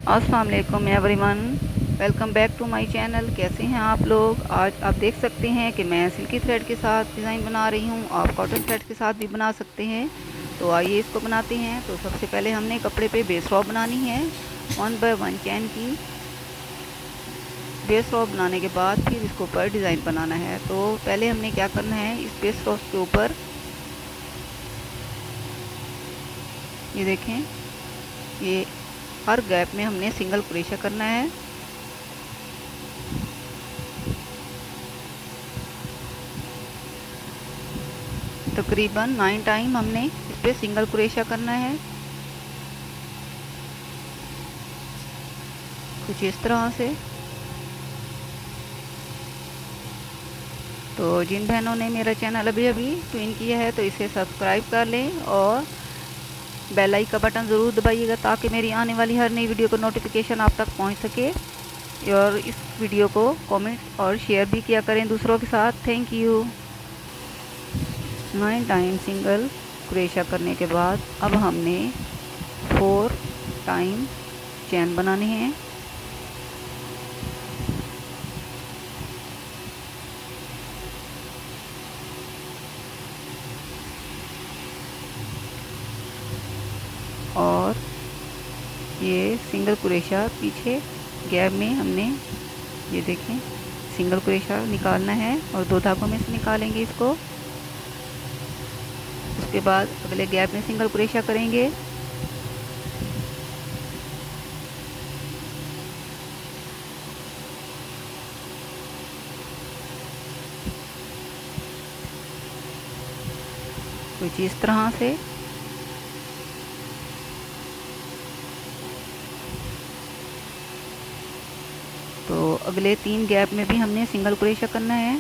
अस्सलाम वालेकुम everyone, welcome back to my channel. कैसे हैं आप लोग। आज आप देख सकते हैं कि मैं सिल्की थ्रेड के साथ डिज़ाइन बना रही हूँ। आप कॉटन थ्रेड के साथ भी बना सकते हैं। तो आइए इसको बनाते हैं। तो सबसे पहले हमने कपड़े पे बेस रॉ बनानी है 1 बाय 1 चैन की। बेस रॉ बनाने के बाद फिर इसके ऊपर डिज़ाइन बनाना है। तो पहले हमने क्या करना है, इस बेस रॉ के ऊपर ये देखें, ये हर गैप में हमने सिंगल क्रोशा करना है। तकरीबन 9 टाइम हमने इस पे सिंगल क्रोशा करना है, कुछ इस तरह से। तो जिन बहनों ने मेरा चैनल अभी अभी ज्वाइन किया है तो इसे सब्सक्राइब कर लें और बेल आइकन का बटन ज़रूर दबाइएगा ताकि मेरी आने वाली हर नई वीडियो का नोटिफिकेशन आप तक पहुंच सके। और इस वीडियो को कमेंट और शेयर भी किया करें दूसरों के साथ। Thank you. 9 time single crochet करने के बाद अब हमने 4 टाइम चैन बनाने हैं। और ये सिंगल क्रोशा पीछे गैप में हमने ये देखें सिंगल क्रोशा निकालना है और 2 धागों में से निकालेंगे इसको। उसके बाद अगले गैप में सिंगल क्रोशा करेंगे। कुछ इस तरह से। तो अगले 3 गैप में भी हमने सिंगल क्रोशा करना है।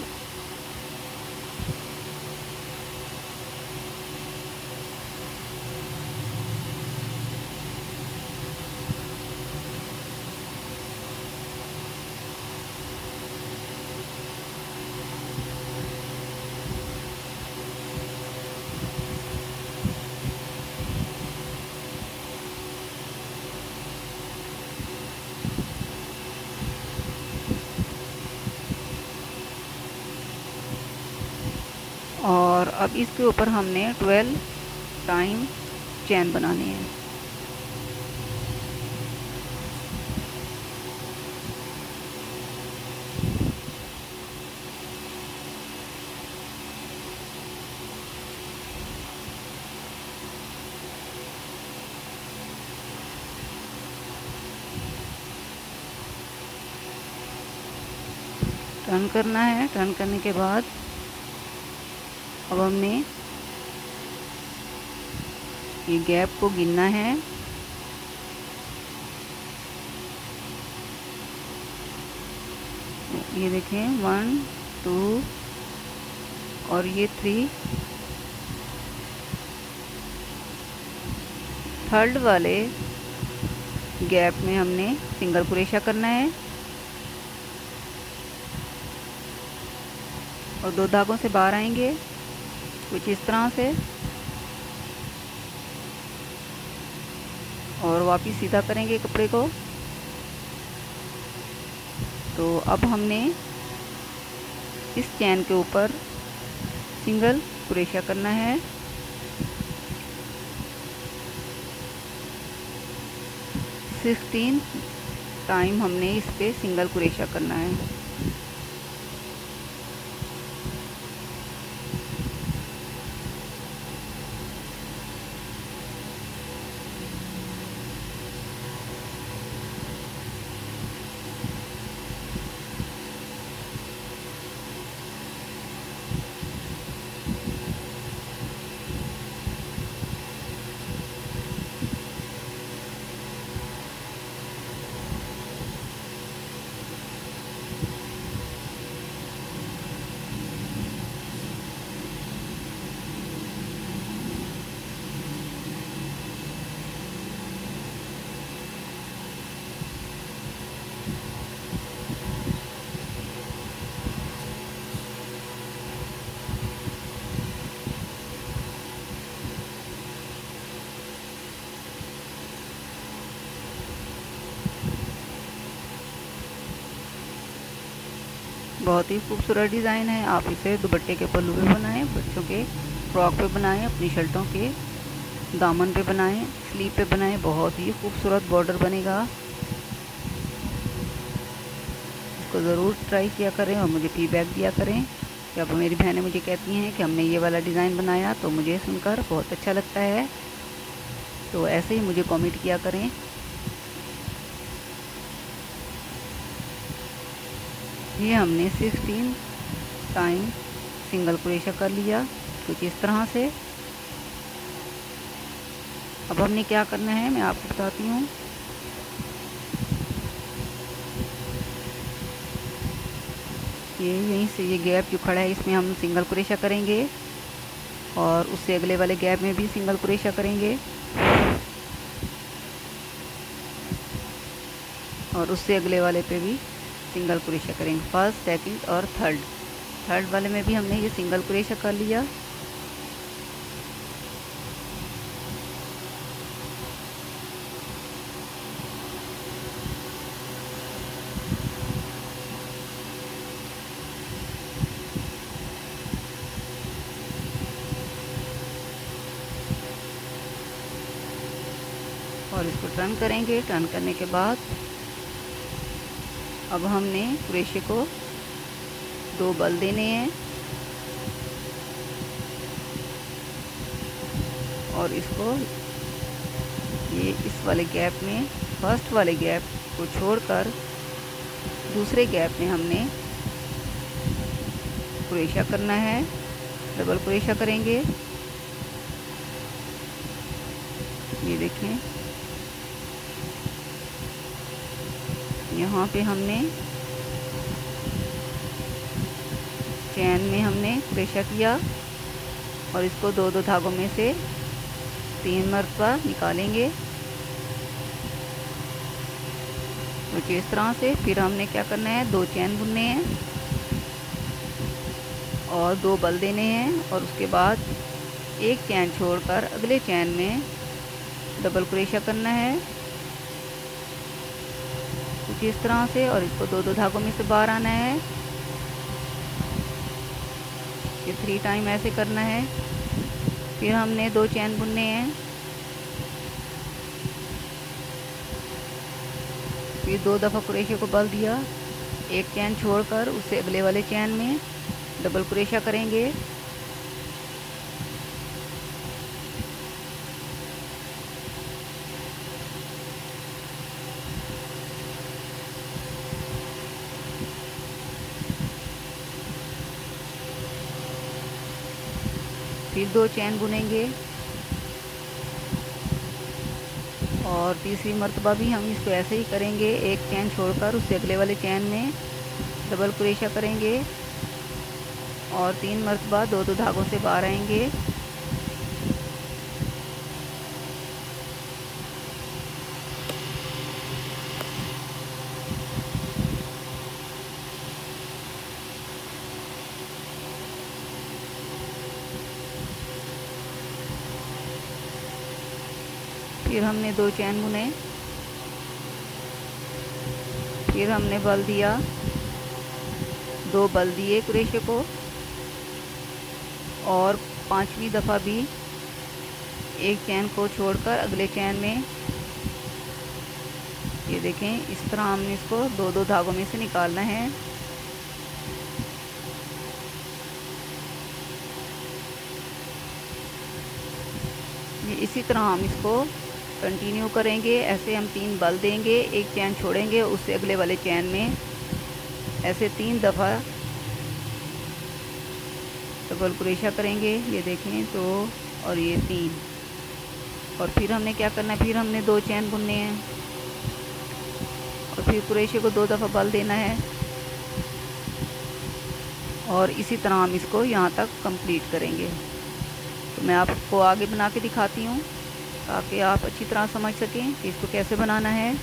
और अब इसके ऊपर हमने 12 टाइम चैन बनानी है। टर्न करना है। टर्न करने के बाद अब हमने ये गैप को गिनना है। ये देखें 1 2 और ये 3। थर्ड वाले गैप में हमने सिंगल क्रोशा करना है और 2 धागों से बाहर आएंगे कुछ इस तरह से और वापस सीधा करेंगे कपड़े को। तो अब हमने इस चैन के ऊपर सिंगल क्रोशा करना है। सिक्सटीन टाइम हमने इस पे सिंगल क्रोशा करना है। बहुत ही खूबसूरत डिज़ाइन है। आप इसे दुपट्टे के पल्लू पे बनाएं, बच्चों के फ्रॉक पे बनाएं, अपनी शर्टों के दामन पे बनाएं, स्लीव पे बनाएं। बहुत ही खूबसूरत बॉर्डर बनेगा। इसको ज़रूर ट्राई किया करें और मुझे फीडबैक दिया करें। जब मेरी बहनें मुझे कहती हैं कि हमने ये वाला डिज़ाइन बनाया तो मुझे सुनकर बहुत अच्छा लगता है। तो ऐसे ही मुझे कमेंट किया करें। ये हमने 16 टाइम सिंगल क्रोशा कर लिया कुछ इस तरह से। अब हमने क्या करना है मैं आपको बताती हूँ। ये यहीं से ये गैप जो खड़ा है इसमें हम सिंगल क्रोशा करेंगे और उससे अगले वाले गैप में भी सिंगल क्रोशा करेंगे और उससे अगले वाले पे भी सिंगल क्रोशा करेंगे। फर्स्ट, सेकंड और थर्ड वाले में भी हमने ये सिंगल क्रोशा कर लिया। और इसको टर्न करेंगे। टर्न करने के बाद अब हमने क्रोशे को 2 बल देने हैं और इसको ये इस वाले गैप में, फर्स्ट वाले गैप को छोड़कर दूसरे गैप में हमने क्रोशा करना है। डबल क्रोशा करेंगे। ये देखें, यहाँ पे हमने चैन में हमने क्रोशा किया और इसको 2-2 धागों में से 3 मरतबा निकालेंगे कुछ इस तरह से। फिर हमने क्या करना है, 2 चैन बुनने हैं और 2 बल देने हैं और उसके बाद एक चैन छोड़कर अगले चैन में डबल क्रोशा करना है कुछ इस तरह से और इसको 2-2 धागों में से बाहर आना है। ये 3 टाइम ऐसे करना है। फिर हमने 2 चैन बुनने हैं, फिर 2 दफ़ा क्रोशे को बल दिया, एक चैन छोड़कर उससे अगले वाले चैन में डबल क्रोशा करेंगे। फिर 2 चैन बुनेंगे और तीसरी मर्तबा भी हम इसको ऐसे ही करेंगे। एक चैन छोड़कर उससे अगले वाले चैन में डबल क्रोशा करेंगे और 3 मर्तबा 2-2 धागों से बाहर आएंगे। फिर हमने 2 चैन बुने, फिर हमने बल दिया, 2 बल दिए क्रोशे को और 5वीं दफ़ा भी एक चैन को छोड़कर अगले चैन में, ये देखें इस तरह हमने इसको 2-2 धागों में से निकालना है। ये इसी तरह हम इसको कंटिन्यू करेंगे। ऐसे हम 3 बल देंगे, एक चैन छोड़ेंगे, उससे अगले वाले चैन में ऐसे 3 दफ़ा डबल क्रोशा करेंगे। ये देखें 2 और ये 3 और फिर हमने क्या करना है, फिर हमने 2 चैन बुनने हैं और फिर क्रोशे को 2 दफ़ा बल देना है और इसी तरह हम इसको यहाँ तक कंप्लीट करेंगे। तो मैं आपको आगे बना के दिखाती हूँ ताकि आप अच्छी तरह समझ सकें कि इसको कैसे बनाना है।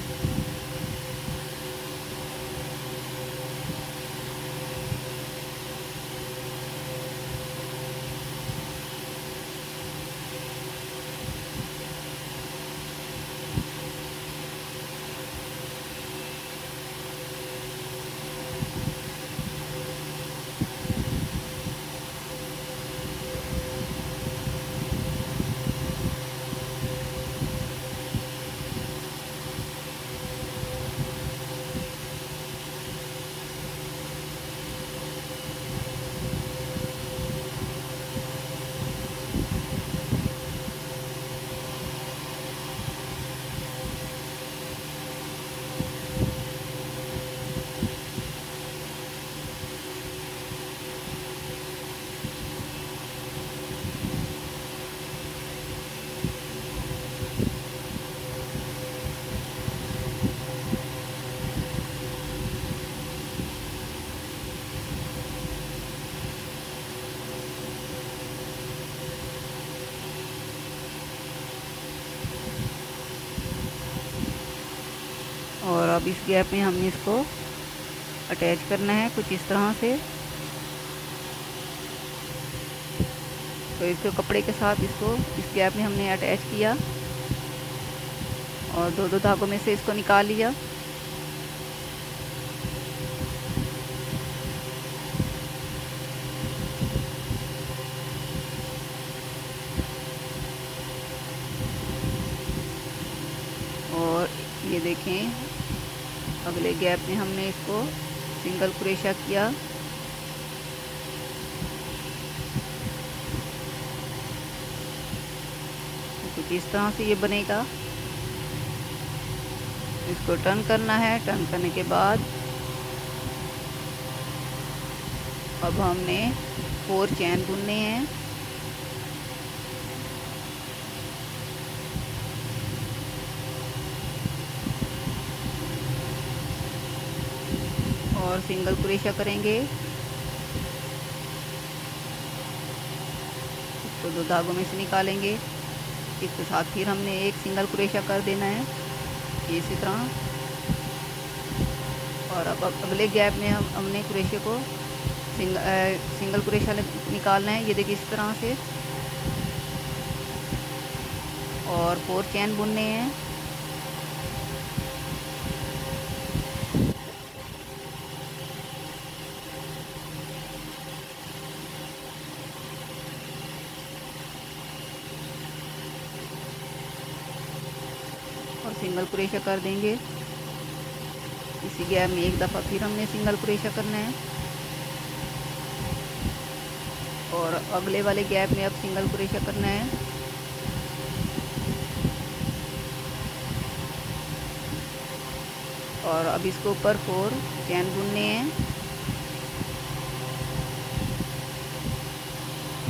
और अब इस गैप में हमने इसको अटैच करना है कुछ इस तरह से। तो इसको कपड़े के साथ इसको इस गैप में हमने अटैच किया और दो दो धागों में से इसको निकाल लिया। और ये देखें अगले गैप में हमने इसको सिंगल क्रोशा किया। कुछ इस तरह से ये बनेगा। इसको टर्न करना है। टर्न करने के बाद अब हमने 4 चैन बुनने हैं। और सिंगल क्रोशा करेंगे। इसको दो धागों में से निकालेंगे। इसके साथ फिर हमने एक सिंगल क्रोशा कर देना है इसी तरह। और अब अगले गैप में हमने क्रोशे को सिंगल क्रोशा निकालना है। ये देखिए इस तरह से। और 4 चैन बुनने हैं। और सिंगल क्रोशा कर देंगे। इसी गैप में एक दफ़ा फिर हमने सिंगल क्रोशा करना है। और अगले वाले गैप में अब सिंगल क्रोशा करना है। और अब इसके ऊपर 4 चैन बुनने हैं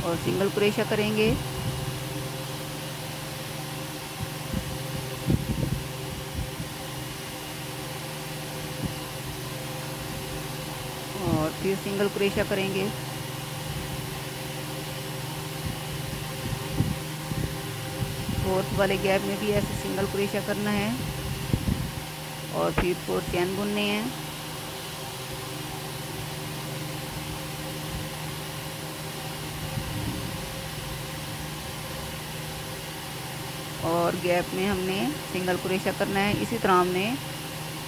और सिंगल क्रोशा करेंगे। और फिर सिंगल क्रोशा करेंगे। फोर्थ वाले गैप में भी ऐसे सिंगल क्रोशा करना है और फिर 4 चैन बुनने हैं। और गैप में हमने सिंगल क्रोशा करना है। इसी तरह हमने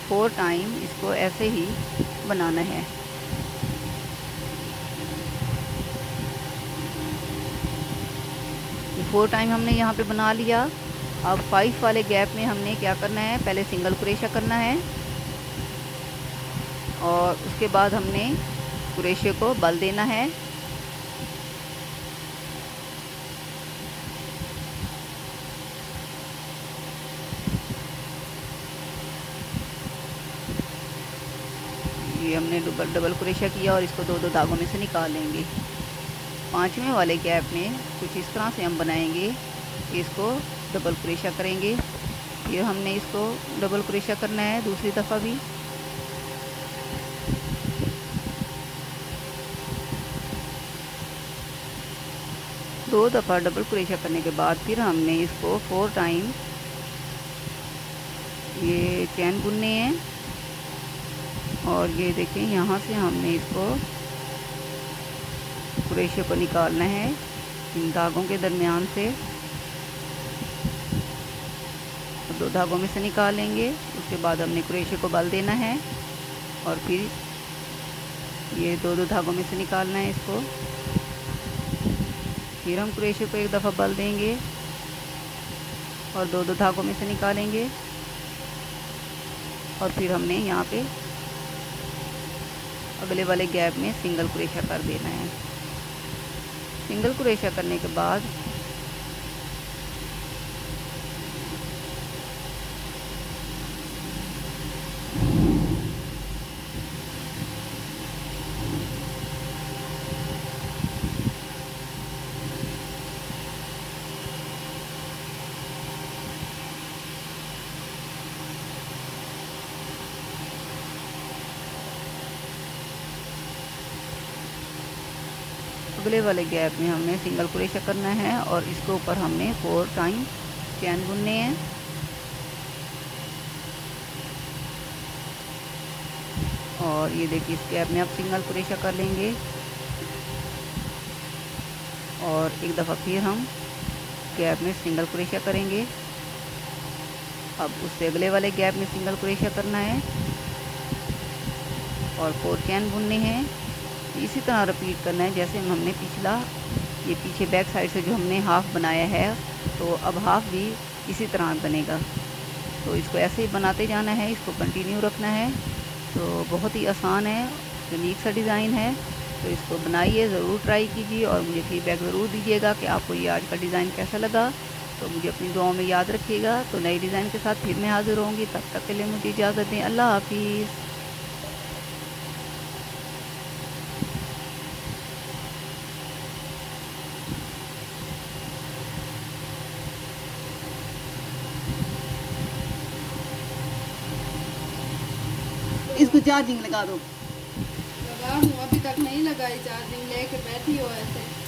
4 टाइम इसको ऐसे ही बनाना है। ये 4 टाइम हमने यहाँ पे बना लिया। अब 5 वाले गैप में हमने क्या करना है, पहले सिंगल क्रोशा करना है और उसके बाद हमने क्रोशे को बल देना है। ये हमने डबल क्रोशा किया और इसको दो दो धागों में से निकाल लेंगे। 5वें वाले गैप में कुछ इस तरह से हम बनाएंगे। इसको डबल क्रोशा करेंगे। ये हमने इसको डबल क्रोशा करना है दूसरी दफ़ा भी। दो दफ़ा डबल क्रोशा करने के बाद फिर हमने इसको 4 टाइम ये चैन बुनने हैं। और ये देखें यहाँ से हमने इसको क्रोशे को निकालना है इन धागों के दरमियान से। दो धागों में से निकालेंगे। उसके बाद हमने क्रोशे को बल देना है और फिर ये दो दो धागों में से निकालना है इसको। फिर हम क्रोशे को एक दफ़ा बल देंगे और दो दो धागों में से निकालेंगे। और फिर हमने यहाँ पे अगले वाले गैप में सिंगल क्रोशा कर देना है। सिंगल क्रोशा करने के बाद अगले वाले गैप में हमने सिंगल क्रोशा करना है और इसके ऊपर हमने 4 टाइम चैन बुनने हैं। और ये देखिए इस गैप में आप सिंगल क्रोशा कर लेंगे और एक दफ़ा फिर हम गैप में सिंगल क्रोशा करेंगे। अब उससे अगले वाले गैप में सिंगल क्रोशा करना है और 4 चैन बुनने हैं। इसी तरह रिपीट करना है जैसे हमने पिछला ये पीछे बैक साइड से जो हमने हाफ बनाया है, तो अब हाफ भी इसी तरह बनेगा। तो इसको ऐसे ही बनाते जाना है, इसको कंटिन्यू रखना है। तो बहुत ही आसान है, यूनिक सा डिज़ाइन है। तो इसको बनाइए, ज़रूर ट्राई कीजिए और मुझे फीडबैक ज़रूर दीजिएगा कि आपको ये आज का डिज़ाइन कैसा लगा। तो मुझे अपनी दुआओं में याद रखिएगा। तो नई डिज़ाइन के साथ फिर मैं हाज़िर होंगी, तब तक के लिए मुझे इजाज़त दें। अल्लाह हाफिज़। इसको चार्जिंग लगा दो। लगा हूँ, अभी तक नहीं लगाई चार्जिंग, लेके बैठी हो ऐसे।